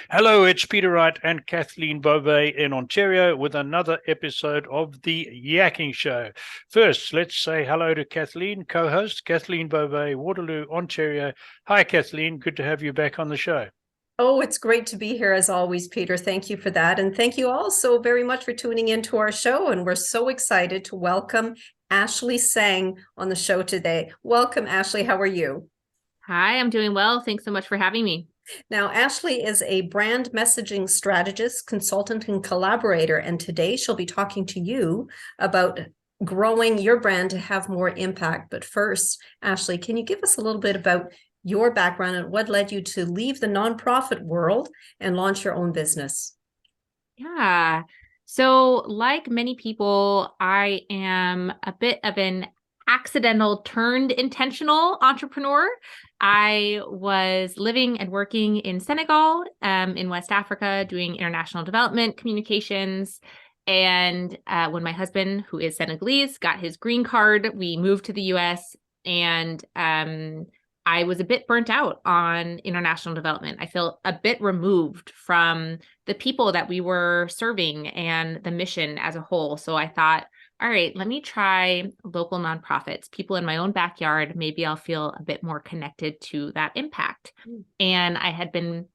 Hello, it's Peter Wright and Kathleen Beauvais in Ontario with another episode of the Yakking Show. First, let's say hello to Kathleen, co-host Kathleen Beauvais, Waterloo, Ontario. Hi, Kathleen. Good to have you back on the show. Oh, it's great to be here as always, Peter. Thank you for that. And thank you all so very much for tuning into our show. And we're so excited to welcome Ashlee Sang on the show today. Welcome, Ashlee. How are you? Hi, I'm doing well. Thanks so much for having me. Now, Ashlee is a brand messaging strategist, consultant, and collaborator. And today she'll be talking to you about growing your brand to have more impact. But first, Ashlee, can you give us a little bit about your background and what led you to leave the nonprofit world and launch your own business? Yeah. So, like many people, I am a bit of an accidental turned intentional entrepreneur. I was living and working in Senegal, in West Africa, doing international development communications. And when my husband, who is Senegalese, got his green card, we moved to the US. And I was a bit burnt out on international development. I felt a bit removed from the people that we were serving and the mission as a whole. So I thought, all right, let me try local nonprofits, people in my own backyard. Maybe I'll feel a bit more connected to that impact. And I had been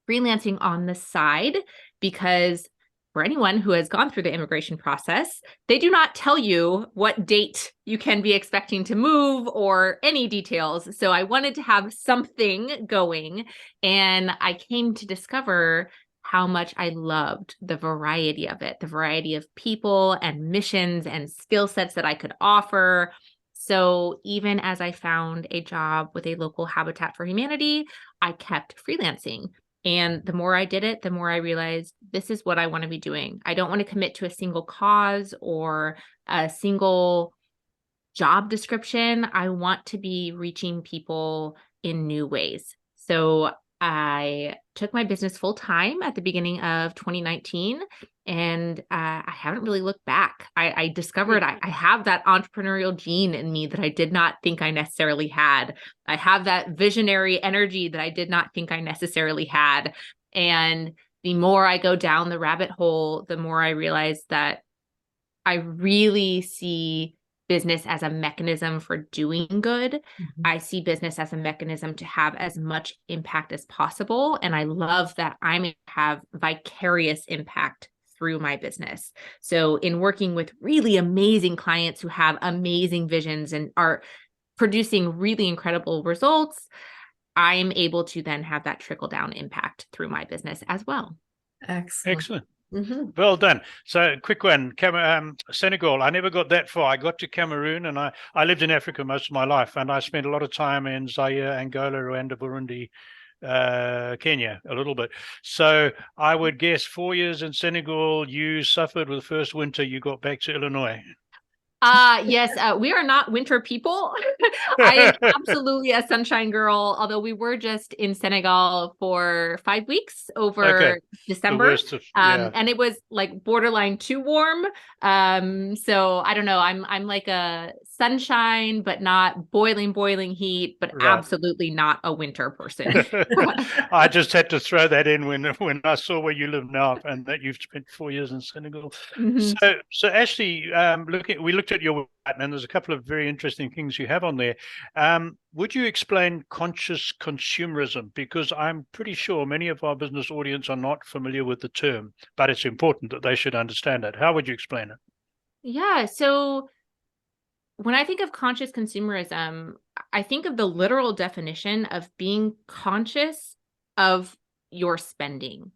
freelancing on the side because for anyone who has gone through the immigration process, they do not tell you what date you can be expecting to move or any details. So I wanted to have something going. And I came to discover how much I loved the variety of it, the variety of people and missions and skill sets that I could offer. So even as I found a job with a local Habitat for Humanity, I kept freelancing. And the more I did it, the more I realized this is what I want to be doing. I don't want to commit to a single cause or a single job description. I want to be reaching people in new ways. So I took my business full time at the beginning of 2019, and I haven't really looked back. I discovered I have that entrepreneurial gene in me that I did not think I necessarily had. I have that visionary energy that I did not think I necessarily had. And the more I go down the rabbit hole, the more I realize that I really see business as a mechanism for doing good. Mm-hmm. I see business as a mechanism to have as much impact as possible. And I love that I'm going to have vicarious impact through my business. So in working with really amazing clients who have amazing visions and are producing really incredible results, I'm able to then have that trickle down impact through my business as well. Excellent. Mm-hmm. Well done. So, quick one, Senegal. I never got that far. I got to Cameroon, and I lived in Africa most of my life, and I spent a lot of time in Zaire, Angola, Rwanda, Burundi, Kenya, a little bit. So I would guess 4 years in Senegal, you suffered with the first winter you got back to Illinois. Yes, we are not winter people. I am absolutely a sunshine girl, although we were just in Senegal for 5 weeks over December. And it was like borderline too warm. So I don't know. I'm like a sunshine, but not boiling heat, but Right. Absolutely not a winter person. I just had to throw that in when I saw where you live now and that you've spent 4 years in Senegal. Mhm. So Ashlee, we looked at your website and there's a couple of very interesting things you have on there. Would you explain conscious consumerism? Because I'm pretty sure many of our business audience are not familiar with the term, but it's important that they should understand it. How would you explain it? Yeah. So when I think of conscious consumerism, I think of the literal definition of being conscious of your spending.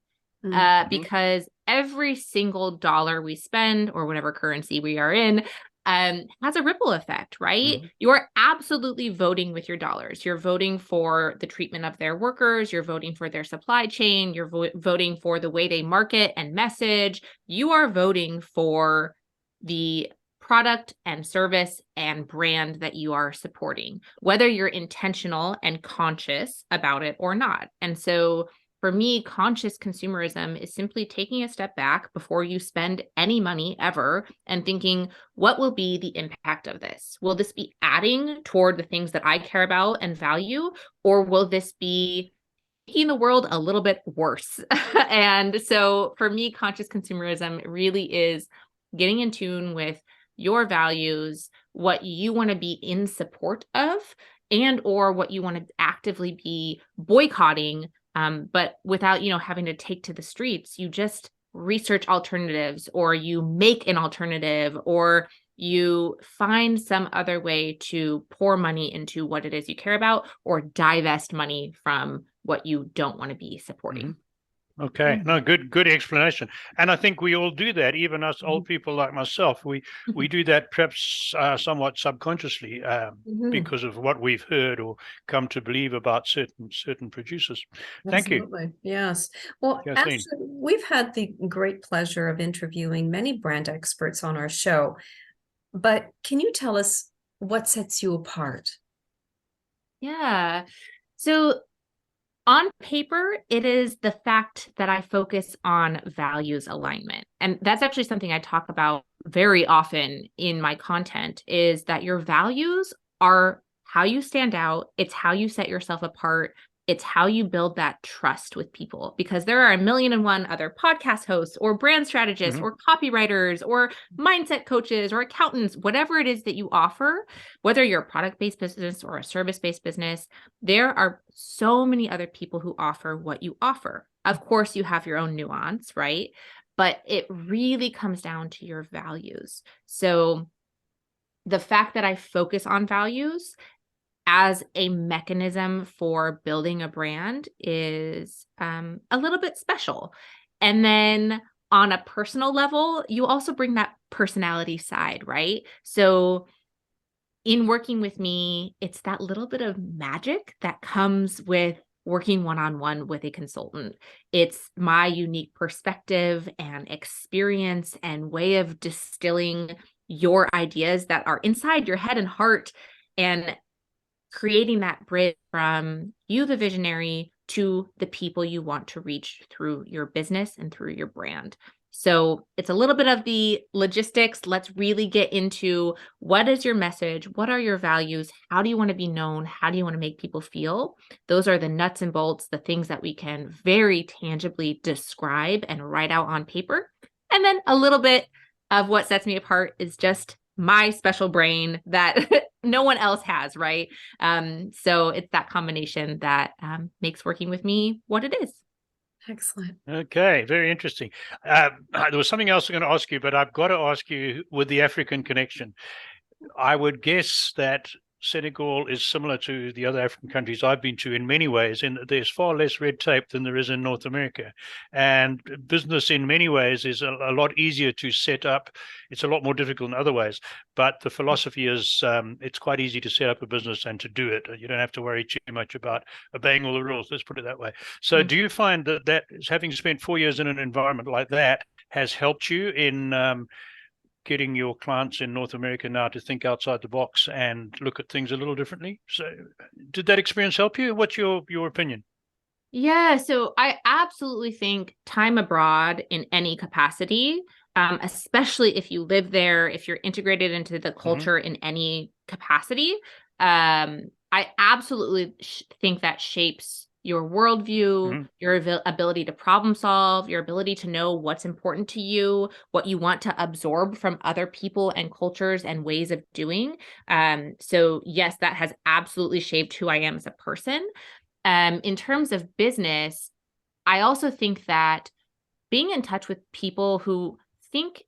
Because every single dollar we spend or whatever currency we are in has a ripple effect, right? Mm-hmm. You're absolutely voting with your dollars. You're voting for the treatment of their workers. You're voting for their supply chain. You're voting for the way they market and message. You are voting for the product and service and brand that you are supporting, whether you're intentional and conscious about it or not. And so for me, conscious consumerism is simply taking a step back before you spend any money ever and thinking, what will be the impact of this? Will this be adding toward the things that I care about and value? Or will this be making the world a little bit worse. And so for me, conscious consumerism really is getting in tune with your values, what you want to be in support of, and or what you want to actively be boycotting, but without, having to take to the streets. You just research alternatives, or you make an alternative, or you find some other way to pour money into what it is you care about, or divest money from what you don't want to be supporting. Mm-hmm. Okay. No, good explanation. And I think we all do that, even us old people like myself. We do that perhaps somewhat subconsciously because of what we've heard or come to believe about certain producers. Thank Absolutely. you. Yes. Well, Kathleen. Ashlee, we've had the great pleasure of interviewing many brand experts on our show, but can you tell us what sets you apart? Yeah. So on paper, it is the fact that I focus on values alignment. And that's actually something I talk about very often in my content, is that your values are how you stand out. It's how you set yourself apart. It's how you build that trust with people, because there are a million and one other podcast hosts or brand strategists or copywriters or mindset coaches or accountants, whatever it is that you offer, whether you're a product-based business or a service-based business, there are so many other people who offer what you offer. Of course, you have your own nuance, right? But it really comes down to your values. So the fact that I focus on values as a mechanism for building a brand is a little bit special. And then on a personal level, you also bring that personality side, right? So in working with me, it's that little bit of magic that comes with working one-on-one with a consultant. It's my unique perspective and experience and way of distilling your ideas that are inside your head and heart, and creating that bridge from you, the visionary, to the people you want to reach through your business and through your brand. So it's a little bit of the logistics. Let's really get into what is your message? What are your values? How do you want to be known? How do you want to make people feel? Those are the nuts and bolts, the things that we can very tangibly describe and write out on paper. And then a little bit of what sets me apart is just my special brain that no one else has, right? So it's that combination that makes working with me what it is. Excellent. Okay, very interesting. There was something else I'm going to ask you, but I've got to ask you with the African connection. I would guess that Senegal is similar to the other African countries I've been to in many ways, in that there's far less red tape than there is in North America. And business in many ways is a lot easier to set up. It's a lot more difficult in other ways. But the philosophy is it's quite easy to set up a business and to do it. You don't have to worry too much about obeying all the rules. Let's put it that way. So do you find that having spent 4 years in an environment like that has helped you in getting your clients in North America now to think outside the box and look at things a little differently? So did that experience help you? What's your opinion? Yeah, so I absolutely think time abroad in any capacity, especially if you live there, if you're integrated into the culture in any capacity, I absolutely think that shapes your worldview, your ability to problem solve, your ability to know what's important to you, what you want to absorb from other people and cultures and ways of doing. So yes, that has absolutely shaped who I am as a person. In terms of business, I also think that being in touch with people who think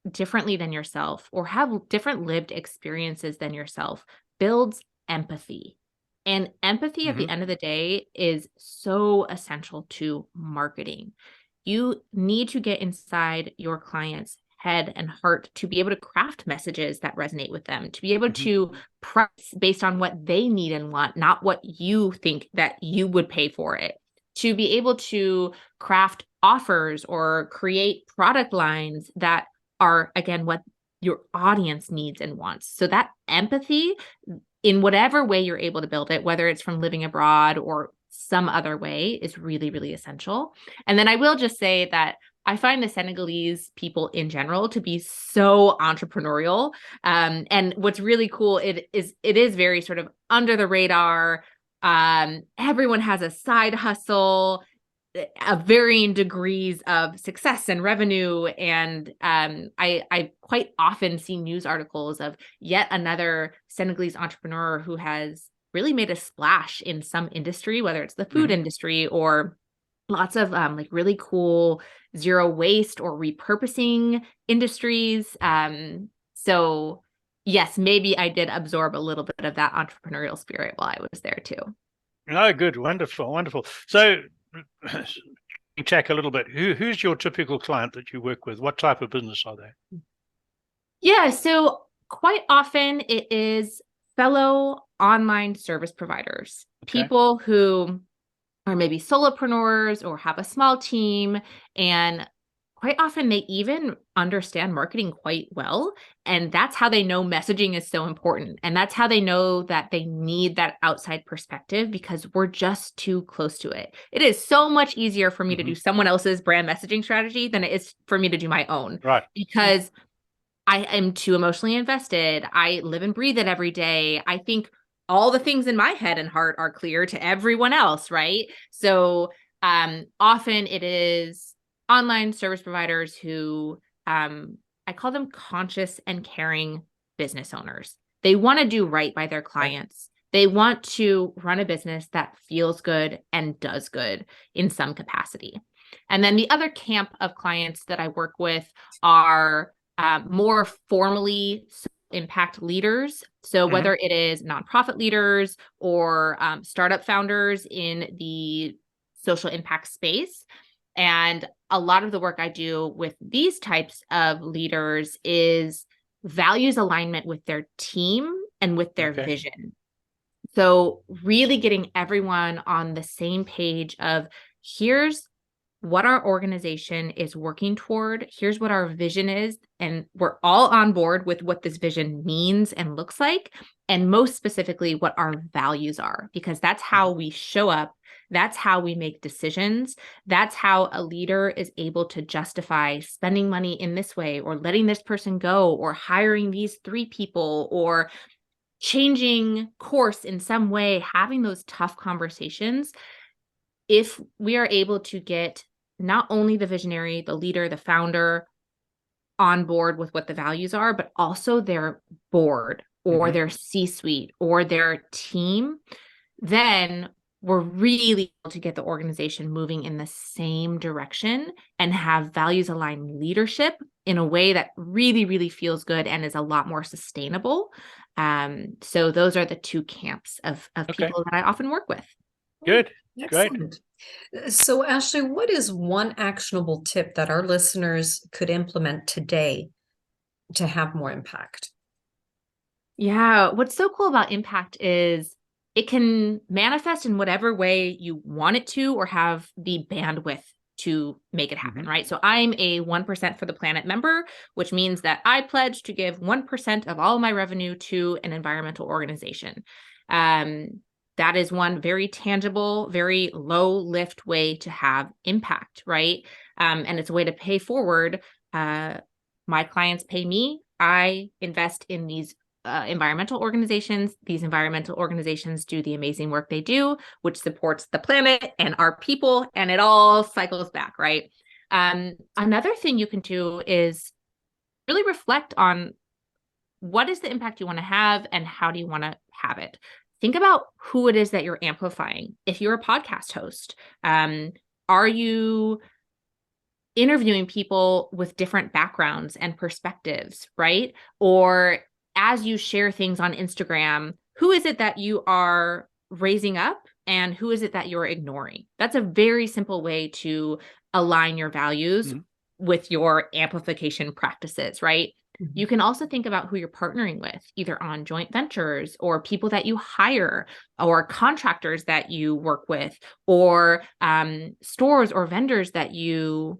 differently than yourself or have different lived experiences than yourself builds empathy. And empathy at the end of the day is so essential to marketing. You need to get inside your client's head and heart to be able to craft messages that resonate with them, to be able to price based on what they need and want, not what you think that you would pay for it, to be able to craft offers or create product lines that are, again, what your audience needs and wants. So that empathy, in whatever way you're able to build it, whether it's from living abroad or some other way, is really, really essential. And then I will just say that I find the Senegalese people in general to be so entrepreneurial. And what's really cool, it is very sort of under the radar, Everyone has a side hustle of varying degrees of success and revenue. And I quite often see news articles of yet another Senegalese entrepreneur who has really made a splash in some industry, whether it's the food industry or lots of like really cool zero waste or repurposing industries. So yes, maybe I did absorb a little bit of that entrepreneurial spirit while I was there too. Oh, good. Wonderful. Wonderful. So check a little bit. Who's your typical client that you work with? What type of business are they? Yeah, so quite often it is fellow online service providers, people who are maybe solopreneurs or have a small team, and quite often they even understand marketing quite well. And that's how they know messaging is so important. And that's how they know that they need that outside perspective, because we're just too close to it. It is so much easier for me to do someone else's brand messaging strategy than it is for me to do my own. Right. Because I am too emotionally invested. I live and breathe it every day. I think all the things in my head and heart are clear to everyone else, right? So often it is online service providers who I call them conscious and caring business owners. They want to do right by their clients. They want to run a business that feels good and does good in some capacity. And then the other camp of clients that I work with are more formally impact leaders. So whether it is nonprofit leaders or startup founders in the social impact space. And a lot of the work I do with these types of leaders is values alignment with their team and with their vision. So really getting everyone on the same page of here's what our organization is working toward. Here's what our vision is. And we're all on board with what this vision means and looks like. And most specifically, what our values are, because that's how we show up. That's how we make decisions. That's how a leader is able to justify spending money in this way, or letting this person go, or hiring these 3 people, or changing course in some way, having those tough conversations. If we are able to get not only the visionary, the leader, the founder on board with what the values are, but also their board or their C-suite or their team, then we're really able to get the organization moving in the same direction and have values aligned leadership in a way that really, really feels good and is a lot more sustainable. So those are the 2 camps of people that I often work with. Good. Excellent. Great. So Ashlee, what is one actionable tip that our listeners could implement today to have more impact? Yeah, what's so cool about impact is it can manifest in whatever way you want it to or have the bandwidth to make it happen, right? So I'm a 1% for the Planet member, which means that I pledge to give 1% of all my revenue to an environmental organization. That is one very tangible, very low lift way to have impact, right? And it's a way to pay forward. My clients pay me. I invest in these environmental organizations. These environmental organizations do the amazing work they do, which supports the planet and our people, and it all cycles back, right? Another thing you can do is really reflect on what is the impact you want to have and how do you want to have it. Think about who it is that you're amplifying. If you're a podcast host, are you interviewing people with different backgrounds and perspectives, right? Or as you share things on Instagram, who is it that you are raising up and who is it that you're ignoring? That's a very simple way to align your values with your amplification practices, right? You can also think about who you're partnering with, either on joint ventures or people that you hire or contractors that you work with or stores or vendors that you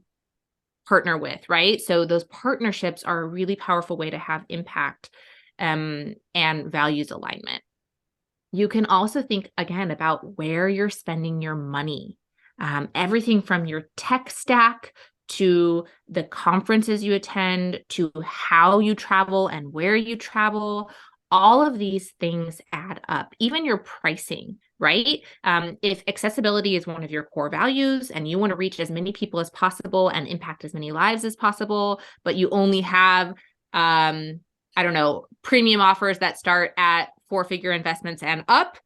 partner with, right? So those partnerships are a really powerful way to have impact and values alignment. You can also think again about where you're spending your money. Everything from your tech stack to the conferences you attend, to how you travel and where you travel, all of these things add up. Even your pricing, right? If accessibility is one of your core values and you want to reach as many people as possible and impact as many lives as possible, but you only have, I don't know, premium offers that start at 4-figure investments and up,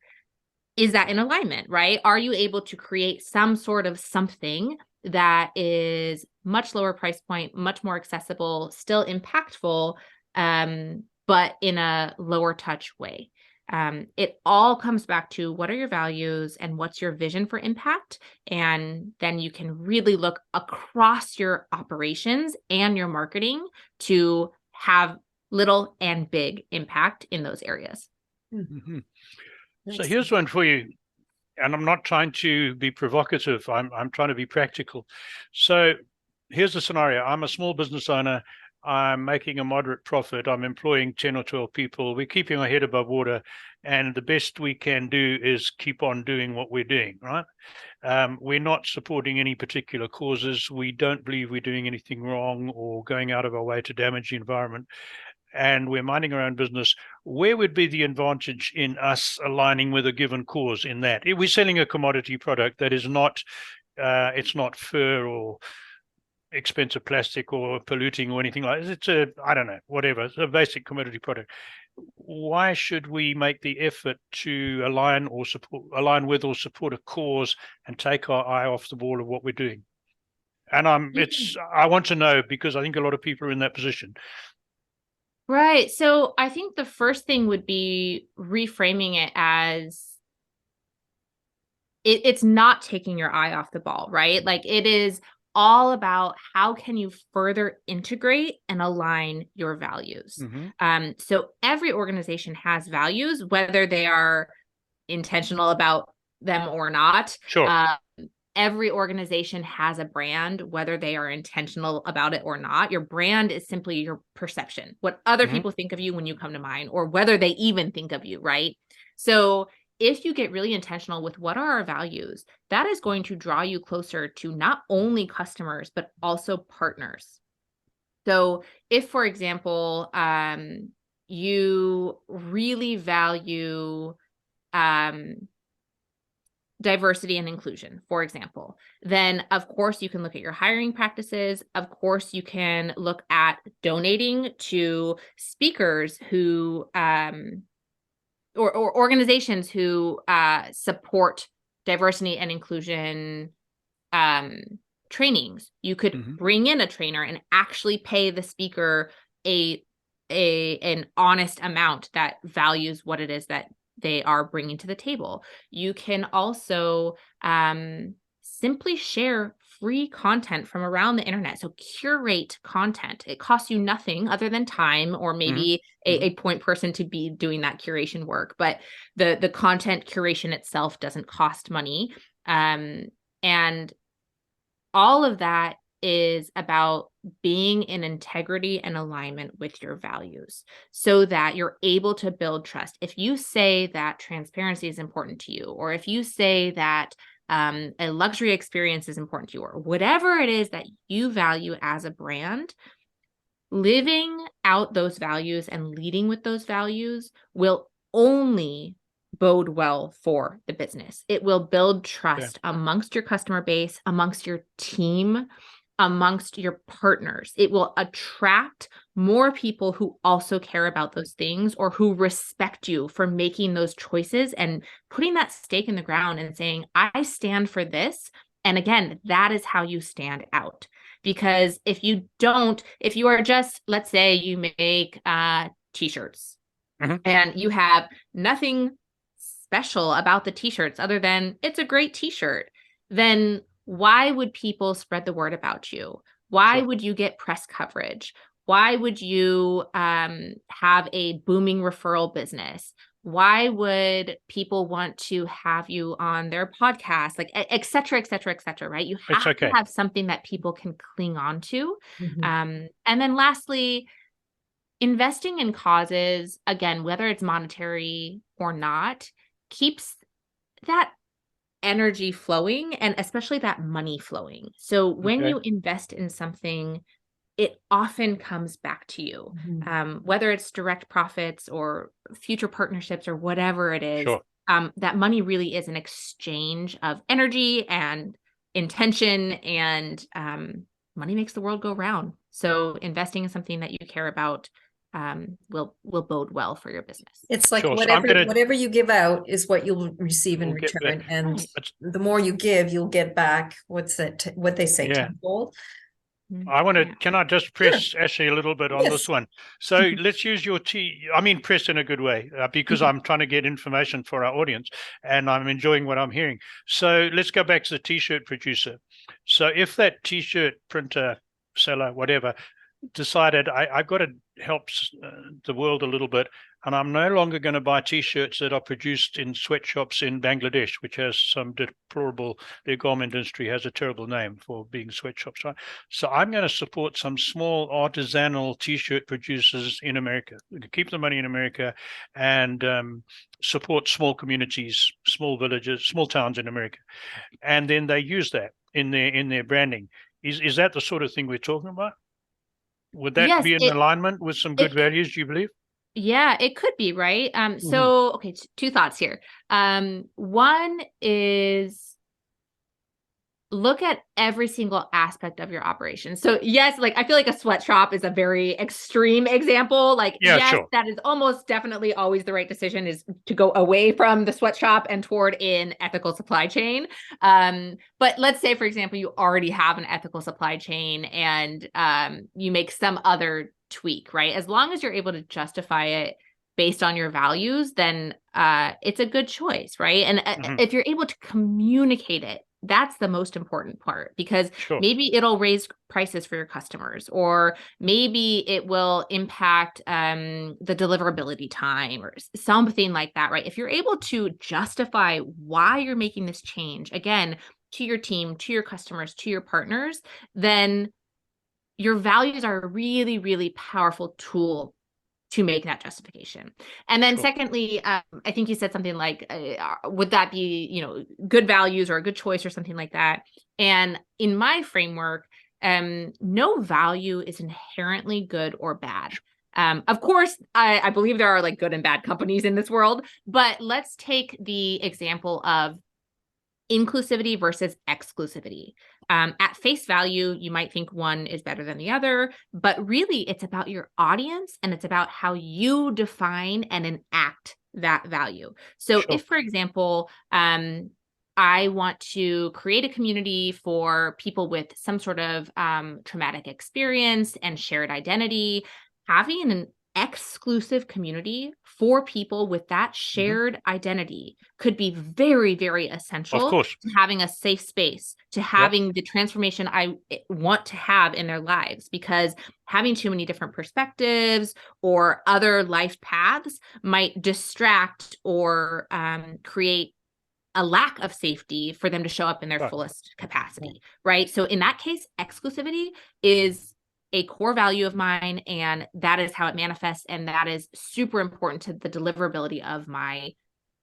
is that in alignment, right? Are you able to create some sort of something that is much lower price point, much more accessible, still impactful, but in a lower touch way? It all comes back to what are your values and what's your vision for impact? And then you can really look across your operations and your marketing to have little and big impact in those areas. Mm-hmm. So here's one for you, and I'm not trying to be provocative. I'm trying to be practical. So here's the scenario. I'm a small business owner. I'm making a moderate profit. I'm employing 10 or 12 people. We're keeping our head above water, and the best we can do is keep on doing what we're doing, right? We're not supporting any particular causes. We don't believe we're doing anything wrong or going out of our way to damage the environment, and we're minding our own business. Where would be the advantage in us aligning with a given cause in that? If we're selling a commodity product that is not, it's not fur or expensive plastic or polluting or anything like that. It's a, I don't know, whatever. It's a basic commodity product. Why should we make the effort to align with or support a cause and take our eye off the ball of what we're doing? And I want to know, because I think a lot of people are in that position. Right. So I think the first thing would be reframing it as it's not taking your eye off the ball, right? Like, it is all about how can you further integrate and align your values. So every organization has values, whether they are intentional about them or not. Sure. Every organization has a brand, whether they are intentional about it or not. Your brand is simply your perception, what other people think of you when you come to mind, or whether they even think of you, right? So if you get really intentional with what are our values, that is going to draw you closer to not only customers, but also partners. So if, for example, you really value diversity and inclusion, for example, then of course you can look at your hiring practices. Of course, you can look at donating to speakers who, or organizations who support diversity and inclusion trainings. You could bring in a trainer and actually pay the speaker an honest amount that values what it is that they are bringing to the table. You can also simply share free content from around the internet. So curate content. It costs you nothing other than time, or maybe a point person to be doing that curation work. But the content curation itself doesn't cost money. And all of that is about being in integrity and alignment with your values so that you're able to build trust. If you say that transparency is important to you, or if you say that a luxury experience is important to you, or whatever it is that you value as a brand, living out those values and leading with those values will only bode well for the business. It will build trust amongst your customer base, amongst your team, amongst your partners. It will attract more people who also care about those things, or who respect you for making those choices and putting that stake in the ground and saying, I stand for this. And again, that is how you stand out. Because if you are just, let's say you make t-shirts and you have nothing special about the t-shirts other than it's a great t-shirt, then why would people spread the word about you? Why would you get press coverage? Why would you have a booming referral business? Why would people want to have you on their podcast? Like, et cetera, et cetera, et cetera, right? You have to have something that people can cling on to. And then lastly, investing in causes, again, whether it's monetary or not, keeps that energy flowing, and especially that money flowing. So when you invest in something, it often comes back to you, whether it's direct profits or future partnerships or whatever it is. that money really is an exchange of energy and intention, and money makes the world go round. So investing in something that you care about will bode well for your business. It's like Sure. So whatever you give out is what you'll receive in We'll get return. back. And Right. the more you give, you'll get back. What's that? What they say, Yeah. tenfold. Can I just press Ashlee a little bit on this Yes. one? So let's use your press in a good way, because I'm trying to get information for our audience and I'm enjoying what I'm hearing. So let's go back to the t-shirt producer. So if that t-shirt printer, seller, whatever, decided I've got to help the world a little bit, and I'm no longer going to buy t-shirts that are produced in sweatshops in Bangladesh, which has some deplorable, their garment industry has a terrible name for being sweatshops, right? So I'm going to support some small artisanal t-shirt producers in America. Keep the money in America and support small communities, small villages, small towns in America. And then they use that in their branding. Is that the sort of thing we're talking about? Would that be in alignment with some good values, do you believe? Yeah, it could be, right? So, okay, two thoughts here. One is look at every single aspect of your operation. So yes, like I feel like a sweatshop is a very extreme example. Like, yes, sure, that is almost definitely always the right decision, is to go away from the sweatshop and toward an ethical supply chain. But let's say, for example, you already have an ethical supply chain and you make some other tweak, right? As long as you're able to justify it based on your values, then it's a good choice, right? And if you're able to communicate it, that's the most important part, because maybe it'll raise prices for your customers, or maybe it will impact the deliverability time or something like that, right? If you're able to justify why you're making this change, again, to your team, to your customers, to your partners, then your values are a really, really powerful tool to make that justification. And then secondly, I think you said something like, would that be, good values or a good choice or something like that? And in my framework, no value is inherently good or bad. Of course, I believe there are like good and bad companies in this world, but let's take the example of inclusivity versus exclusivity. At face value, you might think one is better than the other, but really it's about your audience and it's about how you define and enact that value. So if, for example, I want to create a community for people with some sort of traumatic experience and shared identity, having an exclusive community for people with that shared identity could be very, very essential to having a safe space, to having the transformation I want to have in their lives, because having too many different perspectives or other life paths might distract or create a lack of safety for them to show up in their fullest capacity, right? So in that case, exclusivity is a core value of mine, and that is how it manifests, and that is super important to the deliverability of my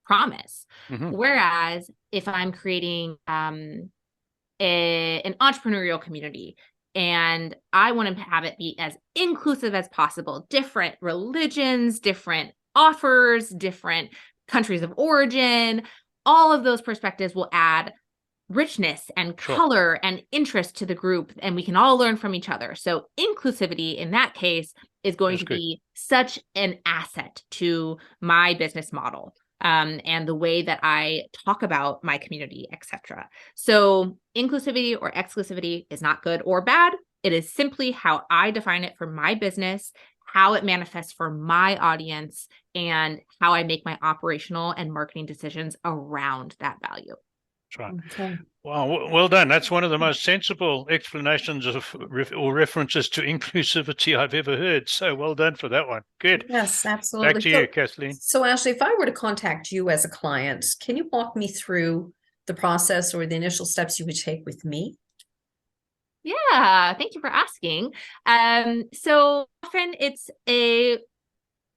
promise. Whereas if I'm creating an entrepreneurial community and I want to have it be as inclusive as possible, different religions, different offers, different countries of origin, all of those perspectives will add richness and color and interest to the group, and we can all learn from each other. So inclusivity in that case is going to be such an asset to my business model and the way that I talk about my community, etc. So inclusivity or exclusivity is not good or bad. It is simply how I define it for my business, how it manifests for my audience, and how I make my operational and marketing decisions around that value. That's right. Wow, well done. That's one of the most sensible explanations of or references to inclusivity I've ever heard. So well done for that one. Good. Yes, absolutely. Back to you, Kathleen. So Ashlee, if I were to contact you as a client, can you walk me through the process or the initial steps you would take with me? Yeah, thank you for asking. So often it's a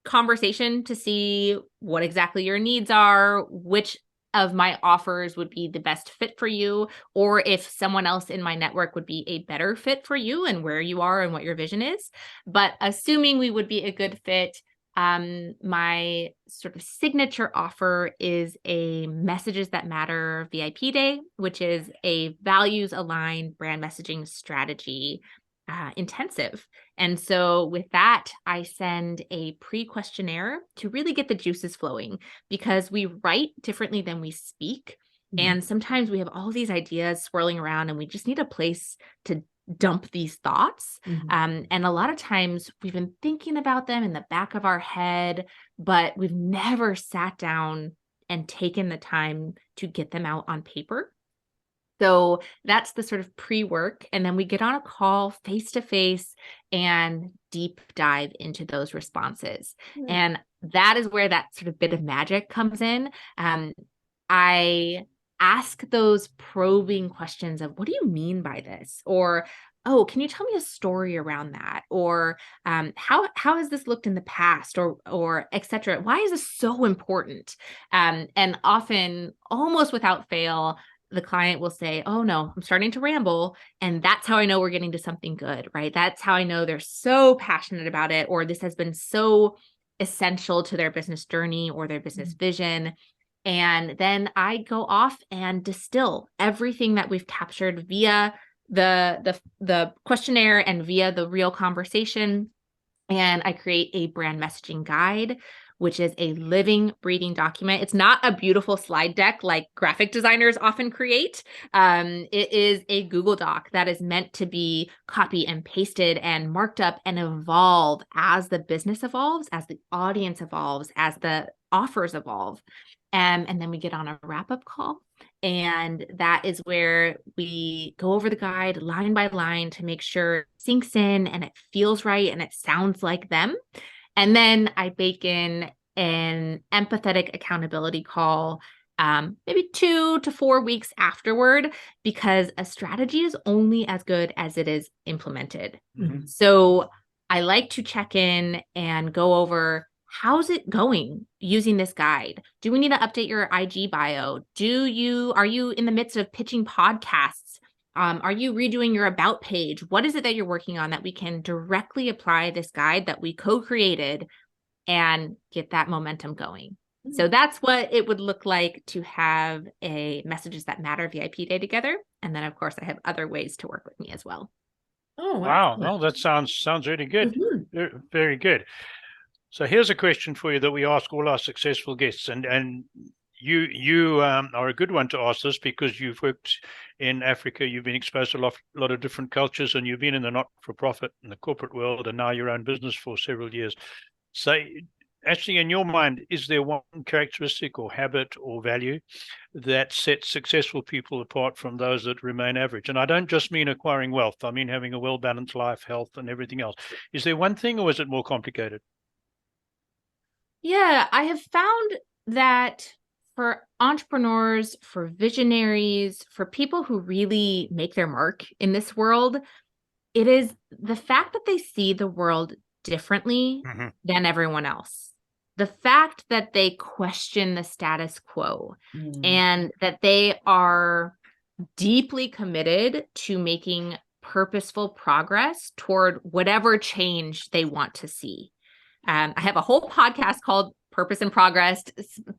conversation to see what exactly your needs are, which of my offers would be the best fit for you, or if someone else in my network would be a better fit for you and where you are and what your vision is. But assuming we would be a good fit, My sort of signature offer is a Messages That Matter VIP Day, which is a values-aligned brand messaging strategy intensive. And so with that, I send a pre-questionnaire to really get the juices flowing, because we write differently than we speak. And sometimes we have all these ideas swirling around and we just need a place to dump these thoughts. And a lot of times we've been thinking about them in the back of our head, but we've never sat down and taken the time to get them out on paper. So that's the sort of pre-work. And then we get on a call face to face and deep dive into those responses. And that is where that sort of bit of magic comes in. I ask those probing questions of, what do you mean by this? Or, oh, can you tell me a story around that? Or how has this looked in the past? Or et cetera. Why is this so important? And often, almost without fail, the client will say, oh no, I'm starting to ramble. And that's how I know we're getting to something good, right? That's how I know they're so passionate about it, or this has been so essential to their business journey or their business vision. And then I go off and distill everything that we've captured via the questionnaire and via the real conversation. And I create a brand messaging guide, which is a living, breathing document. It's not a beautiful slide deck like graphic designers often create. It is a Google Doc that is meant to be copy and pasted and marked up and evolve as the business evolves, as the audience evolves, as the offers evolve. And then we get on a wrap-up call. And that is where we go over the guide line by line to make sure it sinks in and it feels right and it sounds like them. And then I bake in an empathetic accountability call, maybe 2 to 4 weeks afterward, because a strategy is only as good as it is implemented. So I like to check in and go over, how's it going using this guide? Do we need to update your IG bio? Are you in the midst of pitching podcasts? Are you redoing your about page? What is it that you're working on that we can directly apply this guide that we co-created and get that momentum going? So that's what it would look like to have a Messages That Matter VIP day together. And then, of course, I have other ways to work with me as well. Oh, Wow. No, that sounds really good. Very good. So here's a question for you that we ask all our successful guests, and you are a good one to ask this, because you've worked in Africa, you've been exposed to a lot of different cultures, and you've been in the not-for-profit and the corporate world, and now your own business for several years. So actually, in your mind, is there one characteristic or habit or value that sets successful people apart from those that remain average? And I don't just mean acquiring wealth. I mean having a well-balanced life, health, and everything else. Is there one thing, or is it more complicated? Yeah, I have found that for entrepreneurs, for visionaries, for people who really make their mark in this world, it is the fact that they see the world differently than everyone else. The fact that they question the status quo and that they are deeply committed to making purposeful progress toward whatever change they want to see. I have a whole podcast called Purpose and Progress,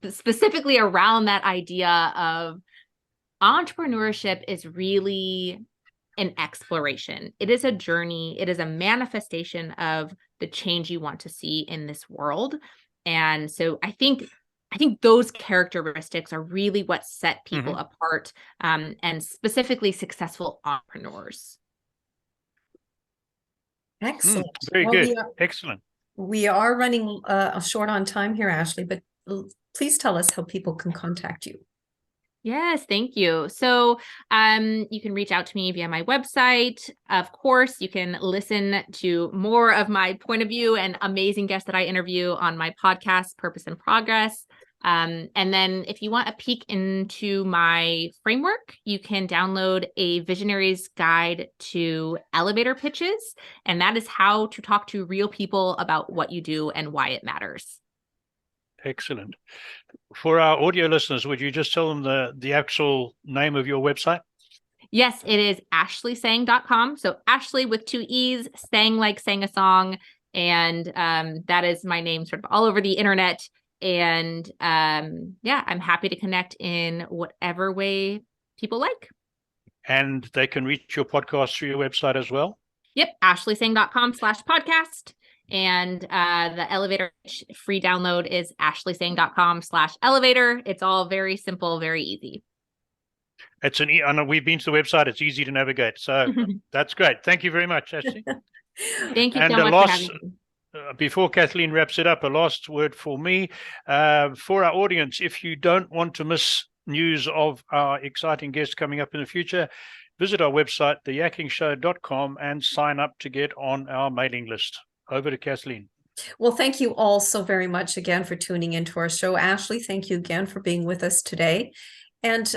specifically around that idea of entrepreneurship is really an exploration. It is a journey. It is a manifestation of the change you want to see in this world. And so I think those characteristics are really what set people apart, and specifically successful entrepreneurs. Excellent. Very good. Excellent. We are running short on time here, Ashlee, but please tell us how people can contact you. Yes, thank you. So you can reach out to me via my website. Of course, you can listen to more of my point of view and amazing guests that I interview on my podcast, Purpose and Progress. And then if you want a peek into my framework, you can download a Visionary's Guide to Elevator Pitches. And that is how to talk to real people about what you do and why it matters. Excellent. For our audio listeners, would you just tell them the actual name of your website? Yes, it is ashleesang.com. So Ashlee with 2 E's, sang like sang a song. And that is my name sort of all over the internet. And yeah, I'm happy to connect in whatever way people like. And they can reach your podcast through your website as well? Yep, ashleysaying.com/podcast. And the elevator free download is ashleysaying.com/elevator. It's all very simple, very easy. It's I know we've been to the website. It's easy to navigate. So that's great. Thank you very much, Ashlee. Thank you And so much for having me. Before Kathleen wraps it up, a last word for me. For our audience, if you don't want to miss news of our exciting guests coming up in the future, visit our website, theyakkingshow.com, and sign up to get on our mailing list. Over to Kathleen. Well, thank you all so very much again for tuning into our show. Ashlee, thank you again for being with us today. And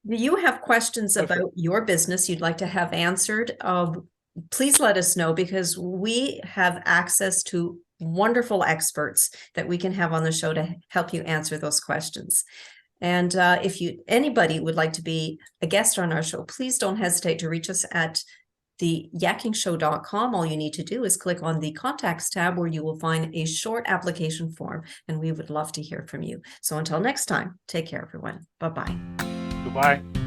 you have questions about your business you'd like to have answered, please let us know, because we have access to wonderful experts that we can have on the show to help you answer those questions. And if anybody would like to be a guest on our show, please don't hesitate to reach us at theyakkingshow.com. All you need to do is click on the contacts tab, where you will find a short application form, and we would love to hear from you. So until next time, take care, everyone. Bye-bye. Goodbye.